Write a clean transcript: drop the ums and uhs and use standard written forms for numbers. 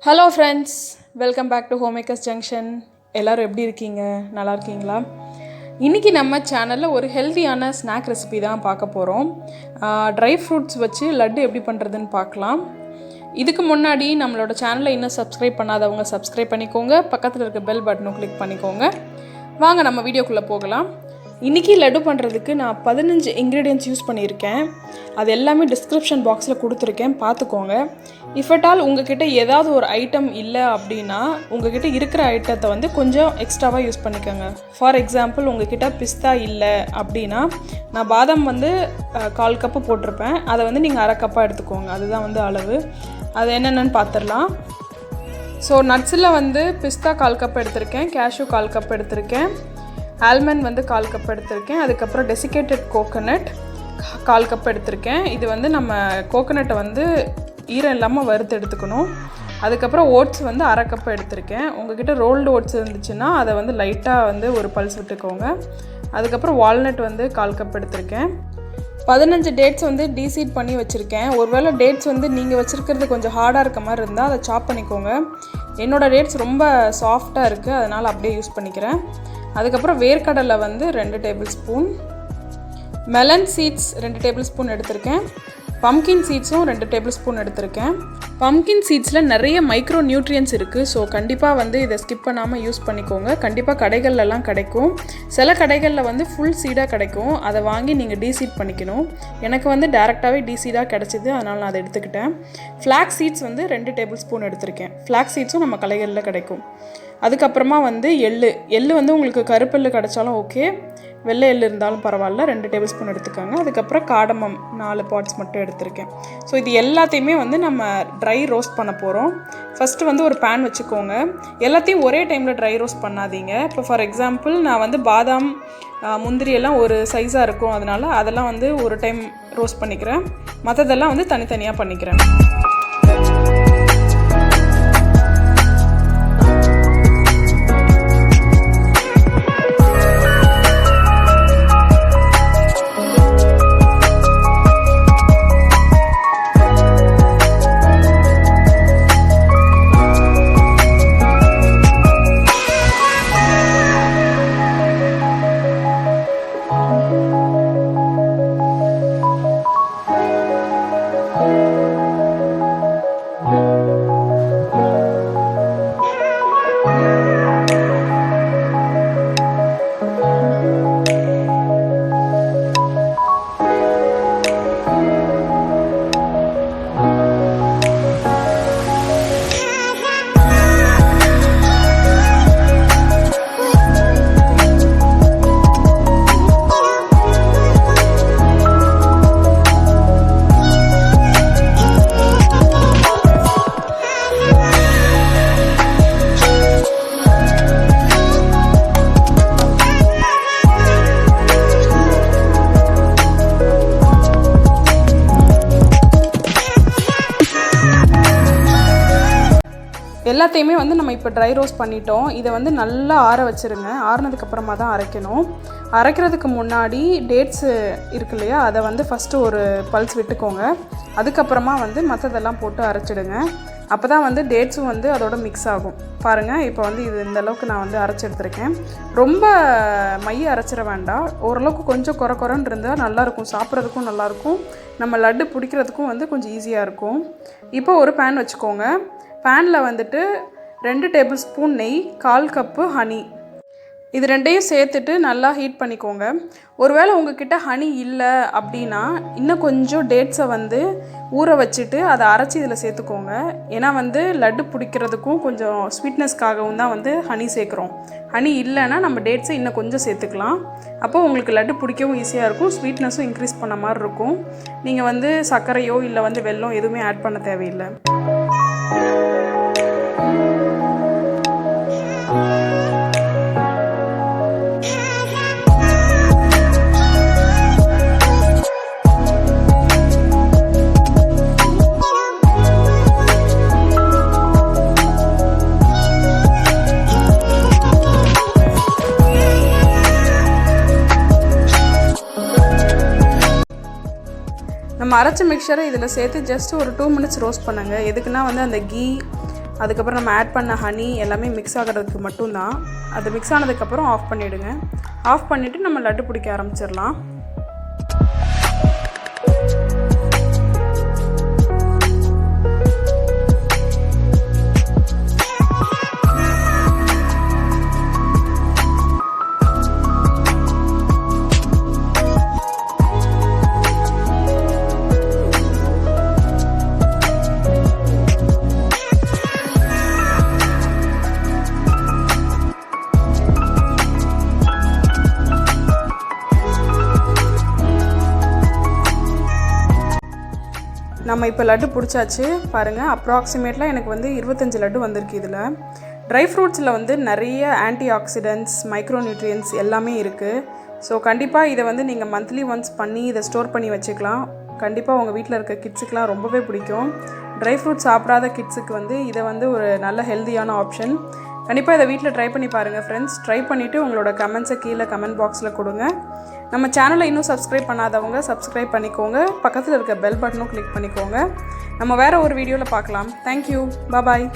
Hello friends, welcome back to homemakersjunction. எல்லோரும் எப்படி இருக்கீங்க? நல்லா இருக்கீங்களா? இன்றைக்கி நம்ம சேனலில் ஒரு ஹெல்த்தியான ஸ்நாக் ரெசிபி தான் பார்க்க போகிறோம். ட்ரை ஃப்ரூட்ஸ் வச்சு லட்டு எப்படி பண்ணுறதுன்னு பார்க்கலாம். இதுக்கு முன்னாடி நம்மளோட சேனலை இன்னும் சப்ஸ்கிரைப் பண்ணாதவங்க சப்ஸ்கிரைப் பண்ணிக்கோங்க. பக்கத்தில் இருக்க பெல் பட்டனும் கிளிக் பண்ணிக்கோங்க. வாங்க நம்ம வீடியோக்குள்ளே போகலாம். இன்றைக்கி லட்டு பண்ணுறதுக்கு நான் 15 இன்க்ரீடியன்ட்ஸ் யூஸ் பண்ணியிருக்கேன். அது எல்லாமே டிஸ்கிரிப்ஷன் பாக்ஸில் கொடுத்துருக்கேன், பார்த்துக்கோங்க. இஃப் அட் ஆல் உங்ககிட்ட ஏதாவது ஒரு ஐட்டம் இல்லை அப்படின்னா உங்ககிட்ட இருக்கிற ஐட்டத்தை வந்து கொஞ்சம் எக்ஸ்ட்ராவாக யூஸ் பண்ணிக்கோங்க. ஃபார் எக்ஸாம்பிள், உங்ககிட்ட பிஸ்தா இல்லை அப்படின்னா நான் பாதாம் வந்து 1/4 கப்பு போட்டிருப்பேன். அதை வந்து நீங்கள் 1/2 கப்பாக எடுத்துக்கோங்க. அதுதான் வந்து அளவு. அது என்னென்னு பார்த்துடலாம். ஸோ நட்ஸில் வந்து பிஸ்தா 1/4 கப் எடுத்திருக்கேன், கேஷ்யூ 1/4 கப் எடுத்திருக்கேன், ஆல்மண்ட் வந்து 1/4 கப் எடுத்திருக்கேன். அதுக்கப்புறம் டெசிகேட்டட் கோகோனட் 1/4 கப் எடுத்திருக்கேன். இது வந்து நம்ம கோகோனட்டை வந்து ஈரம் இல்லாமல் வறுத்து எடுத்துக்கணும். அதுக்கப்புறம் ஓட்ஸ் வந்து 1/2 கப் எடுத்திருக்கேன். உங்கள்கிட்ட ரோல்டு ஓட்ஸ் இருந்துச்சுன்னா அதை வந்து லைட்டாக வந்து ஒரு பல்ஸ் விட்டுக்கோங்க. அதுக்கப்புறம் வால்நட் வந்து 1/4 கப் எடுத்திருக்கேன். 15 டேட்ஸ் வந்து டீசீட் பண்ணி வச்சுருக்கேன். ஒருவேளை டேட்ஸ் வந்து நீங்கள் வச்சுருக்கிறது கொஞ்சம் ஹார்டாக இருக்க மாதிரி இருந்தால் அதை சாப் பண்ணிக்கோங்க. என்னோடய டேட்ஸ் ரொம்ப சாஃப்டாக இருக்குது, அதனால் அப்படியே யூஸ் பண்ணிக்கிறேன். அதுக்கப்புறம் வேர்க்கடலை வந்து 2 tablespoon, melon seeds 2 tablespoon எடுத்திருக்கேன். பம்கின் சீட்ஸும் 2 டேபிள் ஸ்பூன் எடுத்திருக்கேன். பம்கின் சீட்ஸில் நிறைய மைக்ரோ நியூட்ரியன்ஸ் இருக்குது. ஸோ கண்டிப்பாக வந்து இதை ஸ்கிப் பண்ணாமல் யூஸ் பண்ணிக்கோங்க. கண்டிப்பாக கடைகள்லாம் கிடைக்கும். சில கடைகளில் வந்து ஃபுல் சீடாக கிடைக்கும். அதை வாங்கி நீங்கள் டீசீட் பண்ணிக்கணும். எனக்கு வந்து டேரெக்டாகவே டீசீடாக கிடச்சிது, அதனால் நான் அதை எடுத்துக்கிட்டேன். ஃப்ளாக்ஸ் சீட்ஸ் வந்து 2 டேபிள் ஸ்பூன் எடுத்திருக்கேன். ஃப்ளாக்ஸ் சீட்ஸும் நம்ம கடைகளில் கிடைக்கும். அதுக்கப்புறமா வந்து எள்ளு வந்து உங்களுக்கு கருப்பெல்லு கிடைச்சாலும் ஓகே, வெள்ளை எள்ளு இருந்தாலும் பரவாயில்ல, 2 டேபிள் ஸ்பூன் எடுத்துக்கோங்க. அதுக்கப்புறம் காடமம் 4 பாட்ஸ் மட்டும் எடுத்திருக்கேன். ஸோ இது எல்லாத்தையுமே வந்து நம்ம ட்ரை ரோஸ்ட் பண்ண போகிறோம். ஃபஸ்ட்டு வந்து ஒரு பேன் வச்சுக்கோங்க. எல்லாத்தையும் ஒரே டைமில் ட்ரை ரோஸ்ட் பண்ணாதீங்க. இப்போ ஃபார் எக்ஸாம்பிள் நான் வந்து பாதாம் முந்திரி எல்லாம் ஒரு சைஸாக இருக்கும், அதனால் அதெல்லாம் வந்து ஒரு டைம் ரோஸ்ட் பண்ணிக்கிறேன். மற்றதெல்லாம் வந்து தனித்தனியாக பண்ணிக்கிறேன். எல்லாத்தையுமே வந்து நம்ம இப்போ ட்ரை ரோஸ்ட் பண்ணிட்டோம். இதை வந்து நல்லா ஆற வச்சுருங்க. ஆறினதுக்கப்புறமா தான் அரைக்கணும். அரைக்கிறதுக்கு முன்னாடி டேட்ஸு இருக்கு இல்லையா, அதை வந்து ஃபஸ்ட்டு ஒரு பல்ஸ் விட்டுக்கோங்க. அதுக்கப்புறமா வந்து மற்றதெல்லாம் போட்டு அரைச்சிடுங்க. அப்போ தான் வந்து டேட்ஸும் வந்து அதோட மிக்ஸ் ஆகும். பாருங்கள், இப்போ வந்து இது இந்த அளவுக்கு நான் வந்து அரைச்சி எடுத்துருக்கேன். ரொம்ப மைய அரைச்சிட வேண்டாம். ஓரளவுக்கு கொஞ்சம் குறன்னு இருந்தால் நல்லாயிருக்கும், சாப்பிட்றதுக்கும் நல்லாயிருக்கும், நம்ம லட்டு பிடிக்கிறதுக்கும் வந்து கொஞ்சம் ஈஸியாக இருக்கும். இப்போ ஒரு பேன் வச்சுக்கோங்க. பேனில் வந்துட்டு 2 டேபிள் ஸ்பூன் நெய், 1/4 கப்பு ஹனி, இது ரெண்டையும் சேர்த்துட்டு நல்லா ஹீட் பண்ணிக்கோங்க. ஒருவேளை உங்ககிட்ட ஹனி இல்லை அப்படின்னா இன்னும் கொஞ்சம் டேட்ஸை வந்து ஊற வச்சுட்டு அதை அரைச்சி இதில் சேர்த்துக்கோங்க. ஏன்னா வந்து லட்டு பிடிக்கிறதுக்கும் கொஞ்சம் ஸ்வீட்னஸ்க்காகவும் தான் வந்து ஹனி சேர்க்குறோம். ஹனி இல்லைன்னா நம்ம டேட்ஸை இன்னும் கொஞ்சம் சேர்த்துக்கலாம். அப்போ உங்களுக்கு லட்டு பிடிக்கவும் ஈஸியாக இருக்கும், ஸ்வீட்னஸும் இன்க்ரீஸ் பண்ண மாதிரி இருக்கும். நீங்கள் வந்து சர்க்கரையோ இல்லை வந்து வெல்லம் எதுவுமே ஆட் பண்ண தேவையில்லை. நம்ம அரைச்ச மிக்சரை இதில் சேர்த்து ஜஸ்ட் ஒரு 2 மினிட்ஸ் ரோஸ்ட் பண்ணுங்கள். எதுக்குன்னா வந்து அந்த கீ அதுக்கப்புறம் நம்ம ஆட் பண்ண ஹனி எல்லாமே மிக்ஸ் ஆகிறதுக்கு மட்டும்தான். அது மிக்ஸ் ஆனதுக்கப்புறம் ஆஃப் பண்ணிவிடுங்க. ஆஃப் பண்ணிவிட்டு நம்ம லட்டு பிடிக்க ஆரம்பிச்சிடலாம். நம்ம இப்போ லட்டு பிடிச்சாச்சு பாருங்கள். அப்ராக்சிமேட்லாம் எனக்கு வந்து 25 லட்டு வந்திருக்கு. இதில் ட்ரை ஃப்ரூட்ஸில் வந்து நிறைய ஆன்டி ஆக்சிடென்ட்ஸ், மைக்ரோ நியூட்ரியன்ஸ் எல்லாமே இருக்குது. ஸோ கண்டிப்பாக இதை வந்து நீங்கள் மந்த்லி ஒன்ஸ் பண்ணி இதை ஸ்டோர் பண்ணி வச்சுக்கலாம். கண்டிப்பாக உங்கள் வீட்டில் இருக்க கிட்ஸுக்கெலாம் ரொம்பவே பிடிக்கும். ட்ரை ஃப்ரூட்ஸ் சாப்பிடாத கிட்ஸுக்கு வந்து இதை வந்து ஒரு நல்ல ஹெல்த்தியான ஆப்ஷன். கண்டிப்பாக இதை வீட்டில் ட்ரை பண்ணி பாருங்கள் ஃப்ரெண்ட்ஸ். ட்ரை பண்ணிவிட்டு உங்களோட கமெண்ட்ஸை கீழே கமெண்ட் பாக்ஸில் கொடுங்க. நம்ம சேனலை இன்னும் சப்ஸ்கிரைப் பண்ணாதவங்க சப்ஸ்கிரைப் பண்ணிக்கோங்க. பக்கத்தில் இருக்க பெல் பட்டனும் கிளிக் பண்ணிக்கோங்க. நம்ம வேறு ஒரு வீடியோவில் பார்க்கலாம். தேங்க்யூ. பாய்.